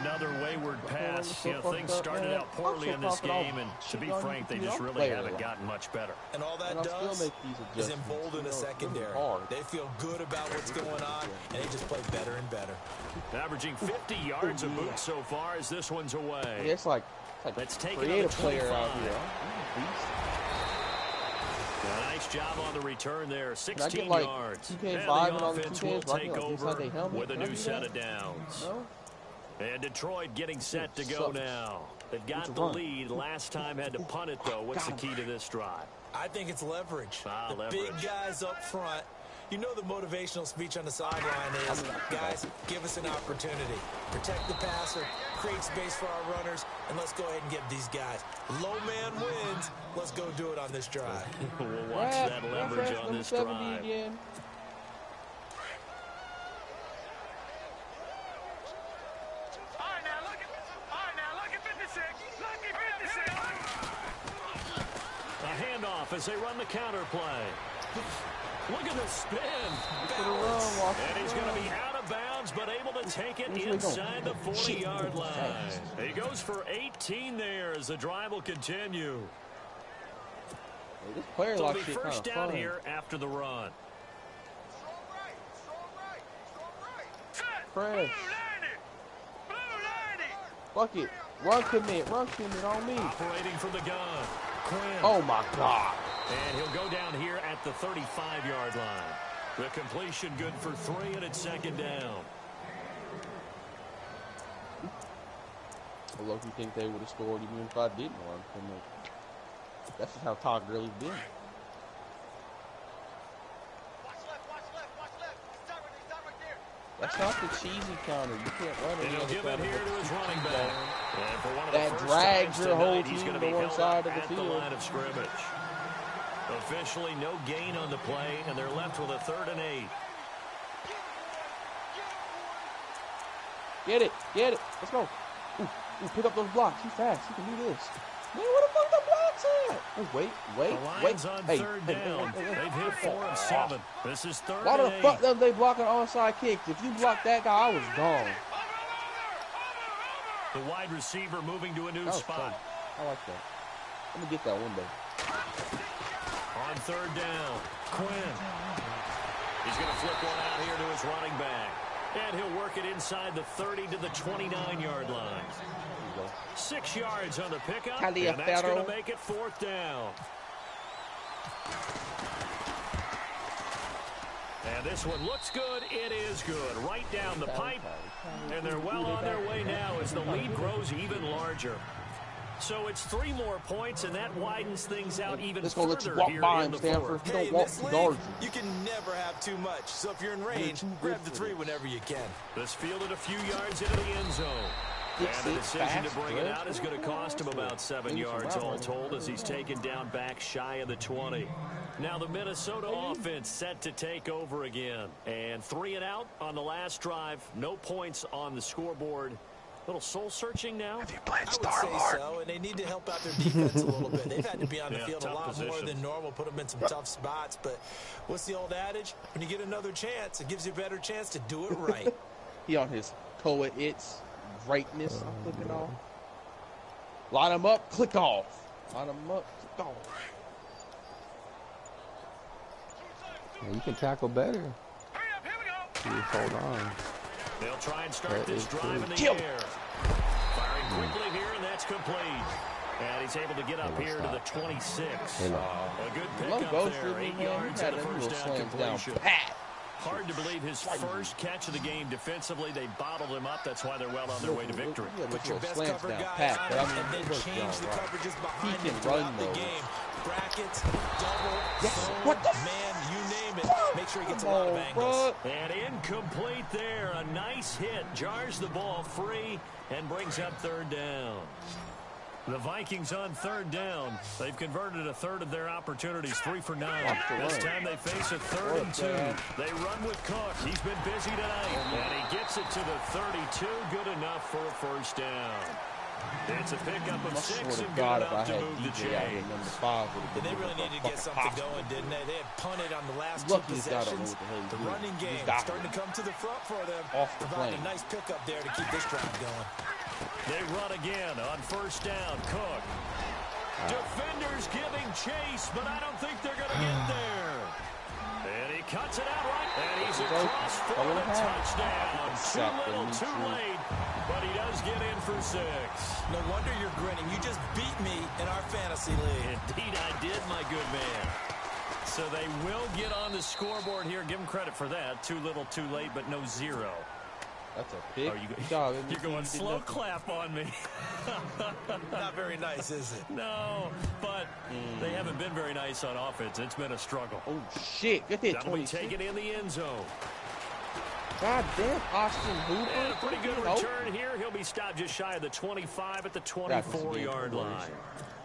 D: Another wayward pass. You know, things started out poorly in this game, and to be frank, they just really haven't gotten much better.
F: And all that does is embolden a secondary. They feel good about what's going on, and they just play better and better.
D: Averaging 50 yards a boot so far as this one's away.
E: Yeah, it's like
D: let's take
E: creative player out here.
D: A nice job on the return there. 16
E: like
D: yards.
E: 2K5
D: and the offense will take over with a new set of downs.
E: No?
D: And Detroit getting set to go now. They've got the lead. Last time had to punt it, though. What's the key to this drive?
F: I think it's leverage.
D: Leverage.
F: Big guys up front. You know the motivational speech on the sideline is, guys, give us an opportunity. Protect the passer, create space for our runners, and let's go ahead and get these guys. Low man wins. Let's go do it on this drive.
D: We'll watch that leverage on this drive.
E: Again.
D: As they run the counter play. Look at the spin. And he's going to be out of bounds, but able to take it inside the 40-yard line. He goes for 18 there as the drive will continue.
E: So it'll be
D: first down here after the run.
E: Fresh. Fuck it. Run commit on me.
D: Operating from the gun. Quinn.
E: Oh, my God.
D: And he'll go down here at the 35-yard line. The completion good for 3, and it's 2nd down.
E: I look, you think they would have scored even if I didn't run from it. That's just how Todd Gurley's been. That's not the cheesy counter. You can't run it.
D: And he'll give it here to his running back. And for one of
E: that
D: the first
E: drags your whole
D: tonight,
E: team to one side of the field.
D: The line of scrimmage. Officially no gain on the play, and they're left with a 3rd and 8.
E: Get it. Let's go. Ooh, pick up those blocks. He's fast. He can do this. Man, where the fuck the blocks at? Oh, wait.
D: The Lions on 3rd down. They've hit 4 of 7. This is 3rd
E: Why
D: and 8.
E: the fuck are they blocking onside kicks? If you block that guy, I was gone.
D: The wide receiver moving to a new spot.
E: Fun. I like that. Let me get that one day.
D: On 3rd down, Quinn. He's going to flip one out here to his running back. And he'll work it inside the 30 to the 29-yard line. 6 yards on the pickup, and that's going to make it 4th down. And this one looks good. It is good. Right down the pipe. And they're well on their way now as the lead grows even larger. So it's 3 more points, and that widens things out even further
E: let you walk
D: here
E: by
D: in the
E: Stanford.
D: 4th.
F: Hey, in this league, you can never have too much. So if you're in range, grab the 3 whenever you can.
D: This fielded a few yards into the end zone. And the decision to bring it out is going to cost him about 7 yards all told as he's taken down back shy of the 20. Now the Minnesota offense set to take over again. And 3 and out on the last drive. No points on the scoreboard. Little soul-searching now.
F: Have you played Star-Lord? I would say so, and they need to help out their defense a little bit. They've had to be on the field a lot more than normal, put them in some tough spots. But what's the old adage? When you get another chance, it gives you a better chance to do it right.
E: He on his it's greatness. I'm clicking off. Line him up, click off. Line him up, click off.
B: Yeah, you can tackle better. You hold on.
D: They'll try and start this drive in the air. Firing quickly here, and that's complete. And he's able to get up here to the 26. A good pickup there. 8 yards and a first down completion. Hard to believe his first catch of the game defensively. They bottled him up. That's why they're well on their way to victory.
F: Put your best cover guy on him, and then change the coverages behind him throughout the game. Brackets, double, zone, man, you name it. Make sure he gets a lot of angles.
D: And incomplete there. A nice hit. Jars the ball free and brings up 3rd down. The Vikings on 3rd down. They've converted a third of their opportunities, 3 for 9. This time they face a 3rd and 2. They run with Cook. He's been busy tonight. And he gets it to the 32. Good enough for a first down. It's a pickup of 6 and good
E: God, if I
D: enough to
E: had
D: move the
E: DJ out here,
D: chains.
E: number 5 would have
F: And
E: been
F: they really
E: looking
F: needed to
E: for
F: get
E: a
F: something
E: fucking
F: going, didn't they? They had punted on the last 2
E: Lucky this guy don't know
F: possessions.
E: what the hell he's
F: The
E: doing.
F: running
E: He
F: game
E: just got
F: starting to
E: here.
F: come to the front for them.
E: Off the
F: Providing a
E: plane.
F: nice pickup there to keep this drive going.
D: They run again on first down. Cook. Defenders giving chase, but I don't think they're going to get there. And he cuts it out right. And he's across for a touchdown. Too little, too late. But he does get in for 6.
F: No wonder you're grinning. You just beat me in our fantasy league.
D: Indeed I did, my good man. So they will get on the scoreboard here. Give them credit for that. Too little, too late, but no 0.
E: That's a big
D: job. You're going slow clap on me.
F: Not very nice, is it?
D: No, but they haven't been very nice on offense. It's been a struggle.
E: Oh, shit. Get that
D: That'll be taken in the end zone.
E: God damn, Austin Hooper.
D: And a pretty good return here. He'll be stopped just shy of the 25 at the 24-yard line.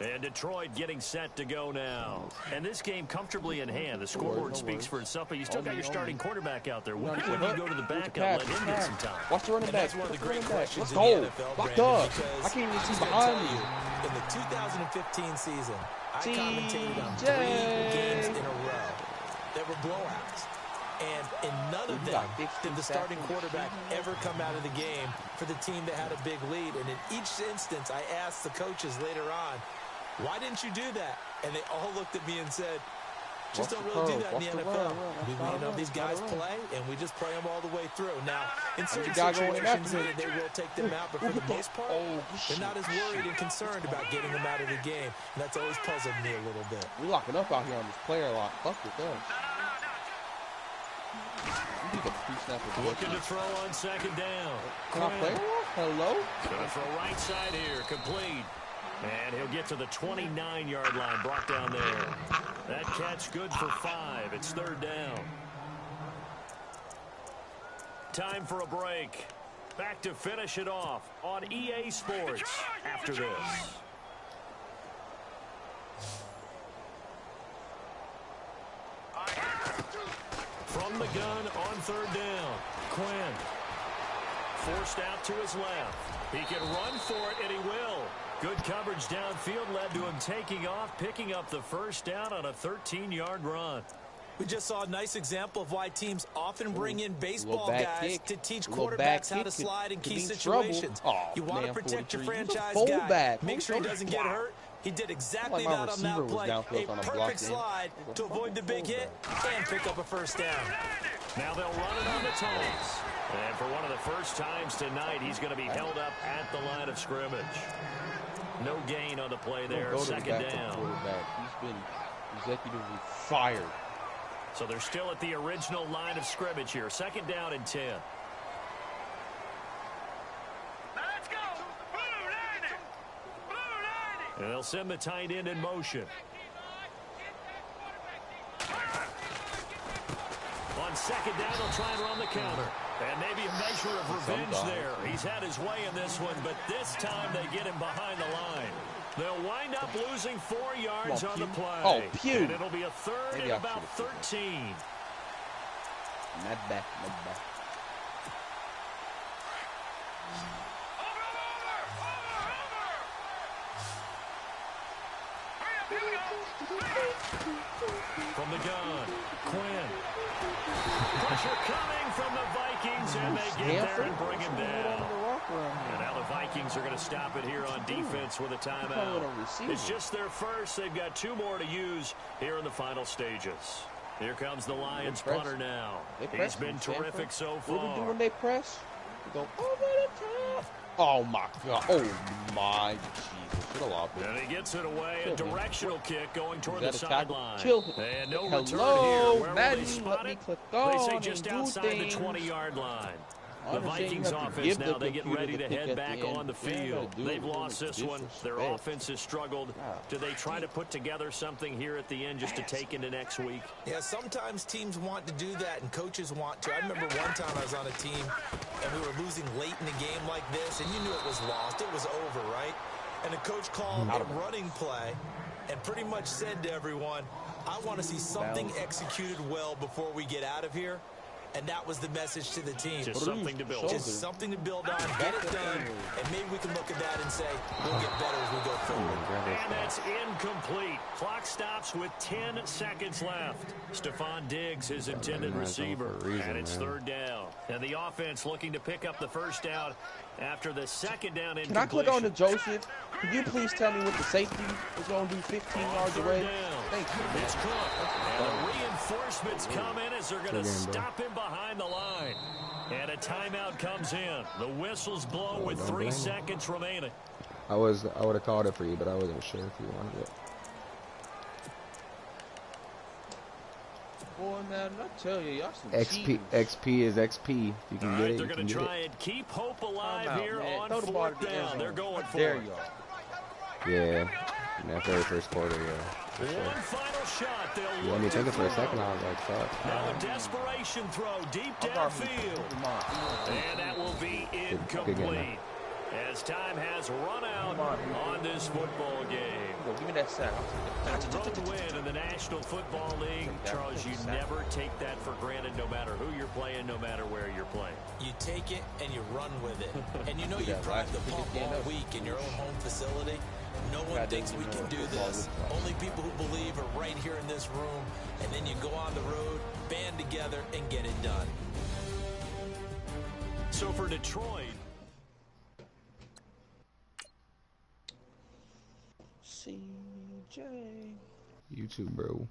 D: And Detroit getting set to go now. And this game comfortably in hand. The scoreboard speaks for itself, but you still got your starting quarterback out there. When you go to the backup, let him get some time.
E: Watch the running back.
F: That's one of the great questions
E: Let's
F: in the
E: go.
F: NFL,
E: Locked
F: Brandon,
E: up. I can't even see
F: I'm gonna
E: behind
F: tell
E: me.
F: you, in the 2015 season, I commentated on 3 games in a row that were blowouts. And in none of them did the starting quarterback ever come out of the game for the team that had a big lead. And in each instance, I asked the coaches later on, why didn't you do that? And they all looked at me and said, just don't really do that in the NFL. You know, these guys play, and we just play them all the way through. Now, in certain situations, they will take them out, but for the most part, they're not as worried and concerned about getting them out of the game. And that's always puzzled me a little bit.
E: We're locking up out here on this player lock. Fuck with us.
D: Looking to throw on second down.
E: Can I play? Hello?
D: Going to throw right side here. Complete. And he'll get to the 29-yard line. Brought down there. That catch good for 5. It's 3rd down. Time for a break. Back to finish it off on EA Sports after this. From the gun on 3rd down. Quinn. Forced out to his left. He can run for it, and he will. Good coverage downfield led to him taking off, picking up the 1st down on a 13-yard run.
F: We just saw a nice example of why teams often bring in baseball guys to teach quarterbacks how to slide in key situations. You want to protect your franchise guy. Make sure he doesn't get hurt. He did exactly that on that play. A perfect slide to avoid the big hit and pick up a 1st down.
D: Now they'll run it on the toes. And for one of the first times tonight, he's going to be held up at the line of scrimmage. No gain on the play there. 2nd down.
E: He's been executively fired.
D: So they're still at the original line of scrimmage here. 2nd down and 10.
G: Let's go! Blue Lightning! Blue Lightning!
D: And they'll send the tight end in motion. On 2nd down, they'll try and run the counter. And maybe a measure of revenge there. He's had his way in this one, but this time they get him behind the line. They'll wind up losing 4 yards on the play.
E: Oh, Pew.
D: And it'll be a 3rd and about 13.
E: Not bad, not bad.
D: From the gun, Quinn. Pressure coming from the Vikings, and they get there and bring him down. And now the Vikings are going to stop it here on defense with a timeout. It's just their first. They've got 2 more to use here in the final stages. Here comes the Lions punter now. He's been terrific so far.
E: What do we do when they press? We go over the top. Oh, my God. Oh, my Jesus.
D: And he gets it away. A directional kick going toward the sideline. And no return here. Where will they spot it? They say just outside the 20-yard line. The Vikings offense now, they get ready to head back on the field. They've lost this one. Their offense has struggled. Do they try to put together something here at the end just to take into next week?
F: Yeah, sometimes teams want to do that and coaches want to. I remember one time I was on a team and we were losing late in a game like this and you knew it was lost. It was over, right? And the coach called a running play and pretty much said to everyone, I want to see something executed well before we get out of here. and that was the message to the team.
D: Just something to build on.
F: Just something to build on, get it done, and maybe we can look at that and say, we'll get better as we go forward.
D: And that's incomplete. Clock stops with 10 seconds left. Stephon Diggs, his intended receiver, and it's third down. And the offense looking to pick up the first down after the second down incompletion.
E: Can I click on the Joseph? Could you please tell me what the safety is going to do 15 yards away? Thank you.
D: It's Cook. And the reinforcements come in as they're going to stop him behind the line. And a timeout comes in. The whistle's blown with 3 seconds remaining.
B: I would have called it for you, but I wasn't sure if you wanted it.
E: Boy, man, I tell you, y'all some
B: XP is XP. If you can get it,
D: they're going to try and keep hope alive here on fourth down. They're going for it.
B: Yeah, in that very first quarter, yeah.
D: One final shot. They'll
B: You let me think it for a second, I was like, fuck.
D: Now a desperation throw deep downfield. And that will be incomplete. As time has run out on this football game.
E: Give me that sack.
D: A road win in the National Football League. Charles, you never take that for granted no matter who you're playing, no matter where you're playing.
F: You take it and you run with it. And you know you drive the pump all week in your own home facility. No one thinks we can do this. Only people who believe are right here in this room. And then you go on the road, band together, and get it done.
D: So for Detroit,
E: CJ.
B: You too, bro.